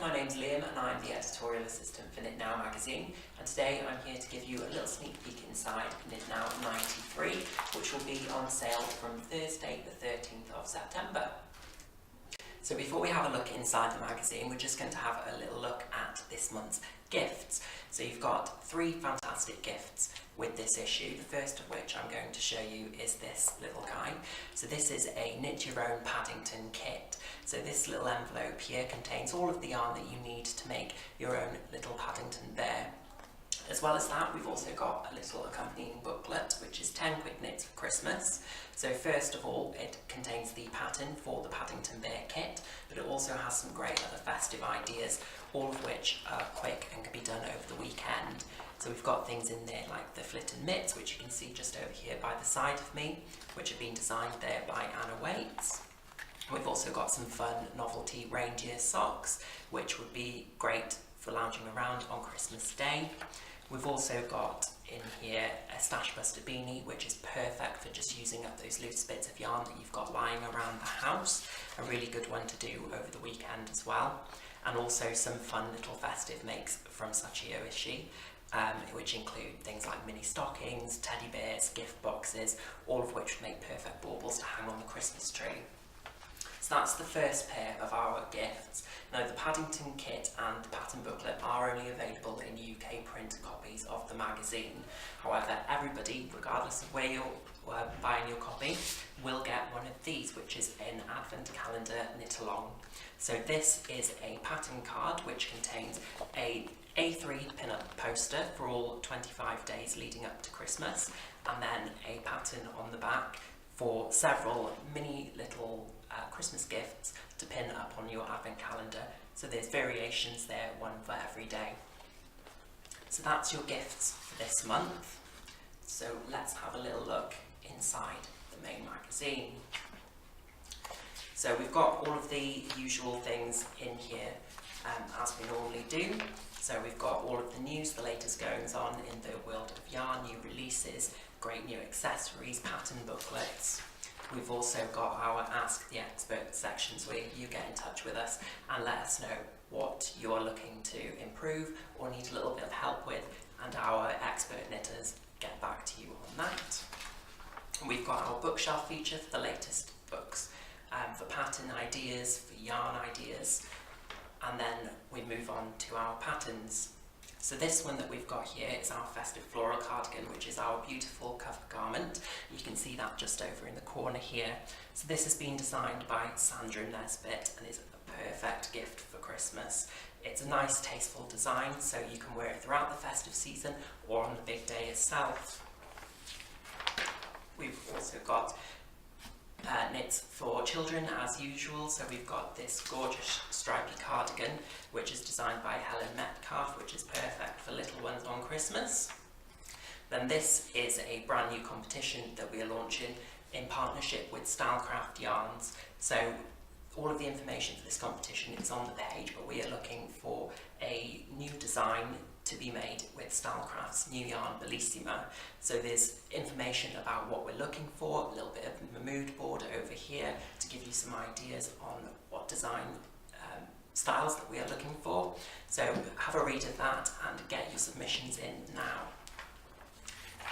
my name's Liam and I'm the editorial assistant for Knit Now magazine, and today I'm here to give you a little sneak peek inside Knit Now 93, which will be on sale from Thursday the 13th of September. So before we have a look inside the magazine, we're just going to have a little look at this month's gifts. So you've got 3 fantastic gifts with this issue, the first of which I'm going to show you is this little guy. So this is a knit your own Paddington kit. So this little envelope here contains all of the yarn that you need to make your own little Paddington bear. As well as that, we've also got a little accompanying booklet, which is 10 quick knits for Christmas. So first of all, it contains the pattern for the Paddington Bear kit, but it also has some great other festive ideas, all of which are quick and can be done over the weekend. So we've got things in there like the flit and mitts, which you can see just over here by the side of me, which have been designed there by Anna Waits. We've also got some fun novelty reindeer socks, which would be great for lounging around on Christmas Day. We've also got in here a stash buster beanie, which is perfect for just using up those loose bits of yarn that you've got lying around the house. A really good one to do over the weekend as well. And also some fun little festive makes from Sachio Ishii, which include things like mini stockings, teddy bears, gift boxes, all of which would make perfect baubles to hang on the Christmas tree. So that's the first pair of our gifts. Now the Paddington kit and the pattern booklet are only available in UK print copies of the magazine. However, everybody, regardless of where you're buying your copy, will get one of these, which is an advent calendar knit along. So this is a pattern card which contains a A3 pin-up poster for all 25 days leading up to Christmas, and then a pattern on the back for several mini little Christmas gifts to pin up on your advent calendar. So there's variations there, one for every day. So that's your gifts for this month. So let's have a little look inside the main magazine. So we've got all of the usual things in here as we normally do. So we've got all of the news, the latest goings on in the world of yarn, new releases, great new accessories, pattern booklets. We've also got our Ask the Expert sections where you get in touch with us and let us know what you're looking to improve or need a little bit of help with, and our expert knitters get back to you on that. And we've got our bookshelf feature for the latest books, for pattern ideas, for yarn ideas, and then we move on to our patterns. So this one that we've got here is our festive floral cardigan, which is our beautiful cover garment. You can see that just over in the corner here. So this has been designed by Sandra Nesbitt and is a perfect gift for Christmas. It's a nice tasteful design, so you can wear it throughout the festive season or on the big day itself. We've also got knits for children as usual, so we've got this gorgeous stripy cardigan which is designed by Helen Metcalf, which is perfect for little ones on Christmas. Then this is a brand new competition that we are launching in partnership with Stylecraft Yarns. So all of the information for this competition is on the page, but we are looking for a new design to be made with Stylecraft's new yarn Bellissima. So there's information about what we're looking for, a little bit of a mood board over here to give you some ideas on what design styles that we are looking for. So have a read of that and get your submissions in now.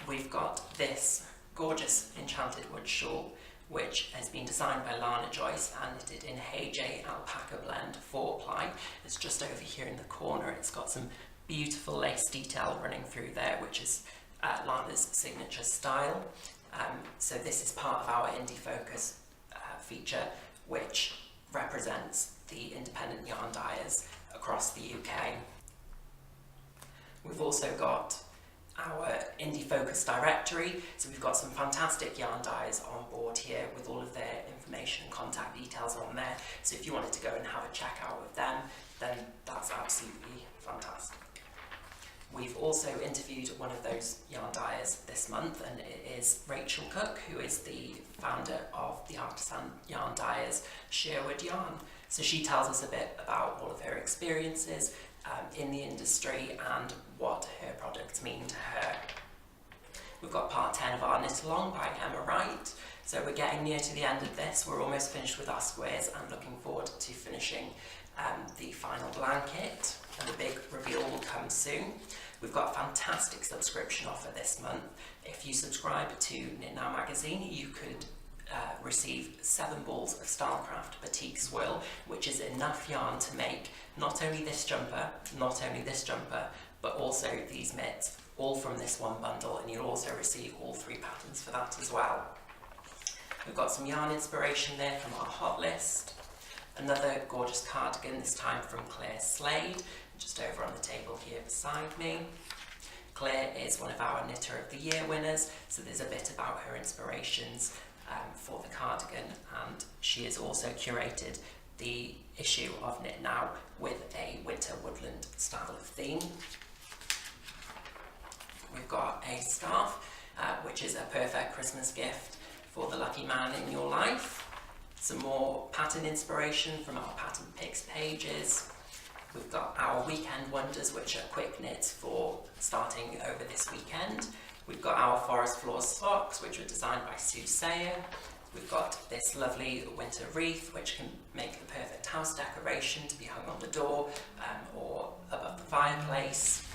We've got this gorgeous Enchanted Wood shawl, which has been designed by Lana Joyce and knitted in Hey J alpaca blend 4-ply. It's just over here in the corner. It's got some beautiful lace detail running through there, which is Lana's signature style. So this is part of our Indie Focus feature, which represents the independent yarn dyers across the UK. We've also got our Indie Focus directory, so we've got some fantastic yarn dyers on board here with all of their information and contact details on there. So if you wanted to go and have a check out with them, then that's absolutely fantastic. We've also interviewed one of those yarn dyers this month, and it is Rachel Cook, who is the founder of the artisan yarn dyers Sherwood Yarn. So she tells us a bit about all of her experiences in the industry and what her products mean to her. We've got part 10 of our knit along by Emma Wright. So we're getting near to the end of this. We're almost finished with our squares and looking forward to finishing the final blanket, and the big reveal will come soon. We've got a fantastic subscription offer this month. If you subscribe to Knit Now magazine, you could receive 7 balls of Stylecraft Batik Swirl, which is enough yarn to make not only this jumper, but also these mitts, all from this one bundle, and you'll also receive all 3 patterns for that as well. We've got some yarn inspiration there from our hot list. Another gorgeous cardigan, this time from Slade, just over on the table here beside me. Claire is one of our Knitter of the Year winners, so there's a bit about her inspirations for the cardigan, and she has also curated the issue of Knit Now with a winter woodland style of theme. We've got a scarf, which is a perfect Christmas gift for the lucky man in your life. Some more pattern inspiration from our pattern picks pages. We've got our weekend wonders, which are quick knits for starting over this weekend. We've got our forest floor socks, which were designed by Sue Sayer. We've got this lovely winter wreath, which can make the perfect house decoration to be hung on the door or above the fireplace.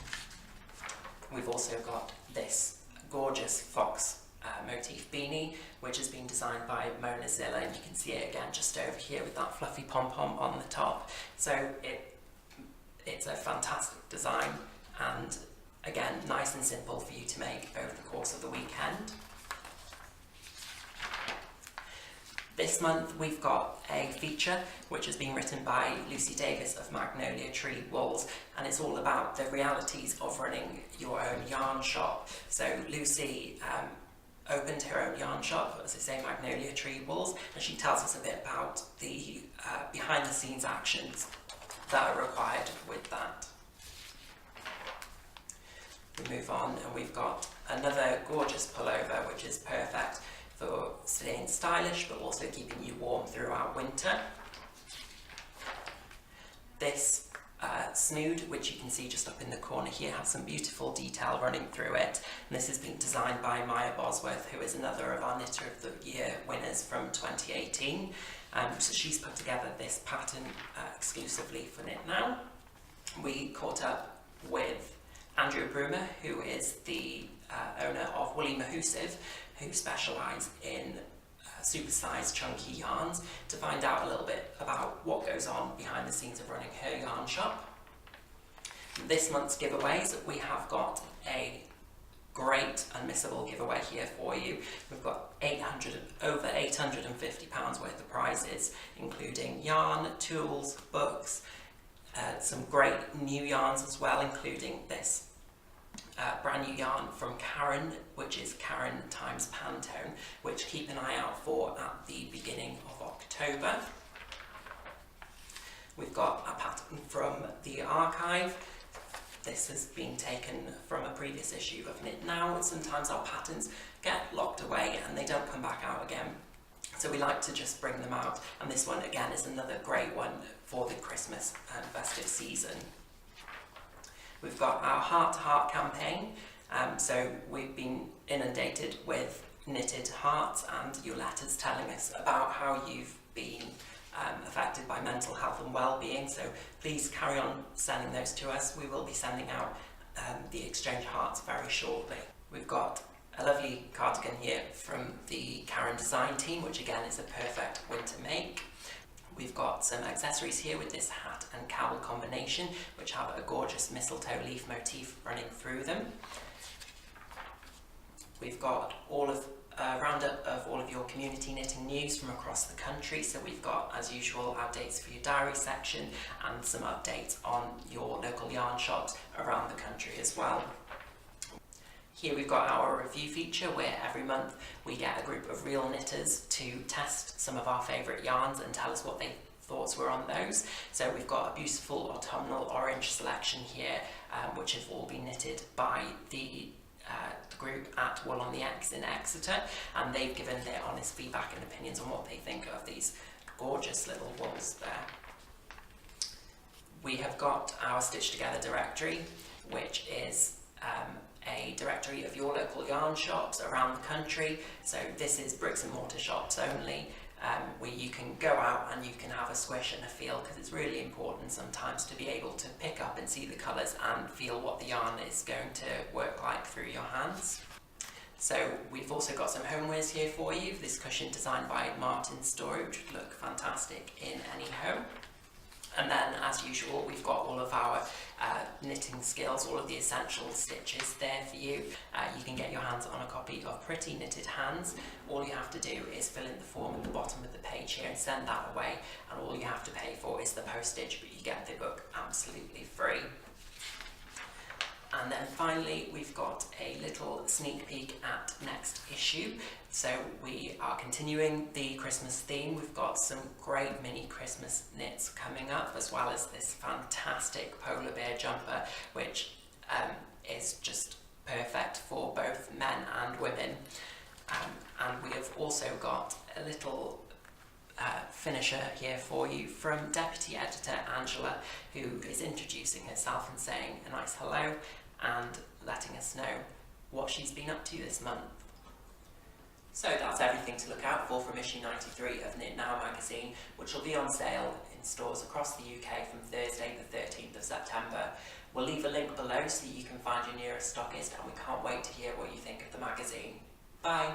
We've also got this gorgeous fox motif beanie, which has been designed by Mona Zilla, and you can see it again just over here with that fluffy pom-pom on the top. So it's a fantastic design, and again, nice and simple for you to make over the course of the weekend. This month we've got a feature which has been written by Lucy Davis of Magnolia Tree Wools, and it's all about the realities of running your own yarn shop. So Lucy opened her own yarn shop, as I say, Magnolia Tree Wools, and she tells us a bit about the behind the scenes actions that are required with that. We move on, and we've got another gorgeous pullover, which is perfect for staying stylish but also keeping you warm throughout winter. This Snoot, which you can see just up in the corner here, has some beautiful detail running through it, and this has been designed by Maya Bosworth, who is another of our Knitter of the Year winners from 2018. So she's put together this pattern exclusively for Knit Now. We caught up with Andrew Brumer, who is the owner of Woolly Mahusive, who specialise in supersized chunky yarns, to find out a little bit about what goes on behind the scenes of running her yarn shop. This month's giveaways, we have got a great unmissable giveaway here for you. We've got over £850 worth of prizes, including yarn, tools, books, some great new yarns as well, including this brand new yarn from Karen, which is Karen times Pantone, which keep an eye out for at the beginning of October. We've got a pattern from the archive. This has been taken from a previous issue of Knit Now, and sometimes our patterns get locked away and they don't come back out again. So we like to just bring them out, and this one again is another great one for the Christmas and festive season. We've got our Heart to Heart campaign, so we've been inundated with knitted hearts and your letters telling us about how you've been affected by mental health and well-being, so please carry on sending those to us. We will be sending out the exchange hearts very shortly. We've got a lovely cardigan here from the Karen design team, which again is a perfect winter make. We've got some accessories here with this hat and cowl combination, which have a gorgeous mistletoe leaf motif running through them. We've got a roundup of all of your community knitting news from across the country. So we've got, as usual, updates for your diary section and some updates on your local yarn shops around the country as well. Here we've got our review feature, where every month we get a group of real knitters to test some of our favourite yarns and tell us what their thoughts were on those. So we've got a beautiful autumnal orange selection here, which have all been knitted by the group at Wool on the X in Exeter, and they've given their honest feedback and opinions on what they think of these gorgeous little wools there. We have got our Stitch Together directory, which is a directory of your local yarn shops around the country. So this is bricks and mortar shops only, where you can go out and you can have a squish and a feel, because it's really important sometimes to be able to pick up and see the colours and feel what the yarn is going to work like through your hands. So we've also got some homewares here for you. This cushion designed by Martin Story, which would look fantastic in any home. And then, as usual, we've got all of our knitting skills, all of the essential stitches there for you. You can get your hands on a copy of Pretty Knitted Hands. All you have to do is fill in the form at the bottom of the page here and send that away, and all you have to pay for is the postage, but you get the book absolutely free. And then finally, we've got a little sneak peek at next issue. So we are continuing the Christmas theme. We've got some great mini Christmas knits coming up, as well as this fantastic polar bear jumper, which is just perfect for both men and women. And we have also got a little finisher here for you from Deputy Editor Angela, who is introducing herself and saying a nice hello and letting us know what she's been up to this month. So that's everything to look out for from issue 93 of Knit Now magazine, which will be on sale in stores across the UK from Thursday the 13th of September. We'll leave a link below so you can find your nearest stockist, and we can't wait to hear what you think of the magazine. Bye!